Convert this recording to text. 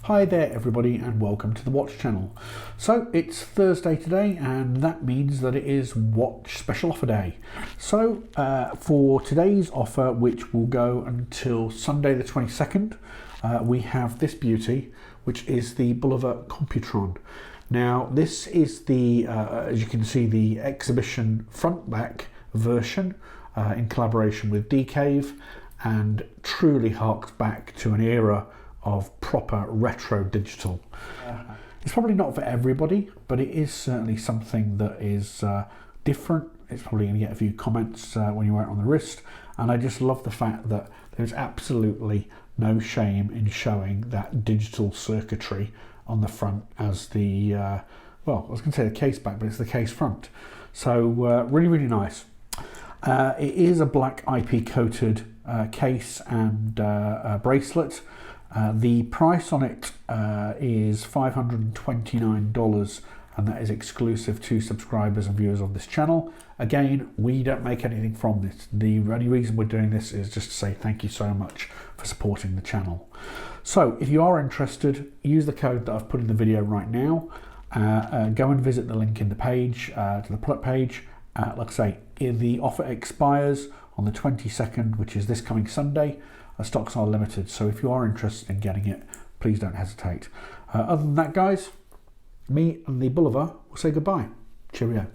Hi there everybody and welcome to the Watch channel. So it's Thursday today and that means that it is Watch Special Offer Day. So for today's offer, which will go until Sunday the 22nd, we have this beauty, which is the Bulova Computron. Now this is the, as you can see, the exhibition front back version in collaboration with Decave, and truly harks back to an era of proper retro digital. It's probably not for everybody, but it is certainly something that is different. It's probably going to get a few comments when you wear it on the wrist, and I just love the fact that there's absolutely no shame in showing that digital circuitry on the front as the, well, I was going to say the case back, but it's the case front. So really nice. It is a black IP coated case and bracelet. The price on it is $529, and that is exclusive to subscribers and viewers of this channel. Again, we don't make anything from this. The only reason we're doing this is just to say thank you so much for supporting the channel. So if you are interested, use the code that I've put in the video right now. Go and visit the link in the page, to the product page. Like I say, the offer expires on the 22nd, which is this coming Sunday. Stocks are limited, so if you are interested in getting it, please don't hesitate. Other than that, guys, me and the Bulova will say goodbye. Cheerio.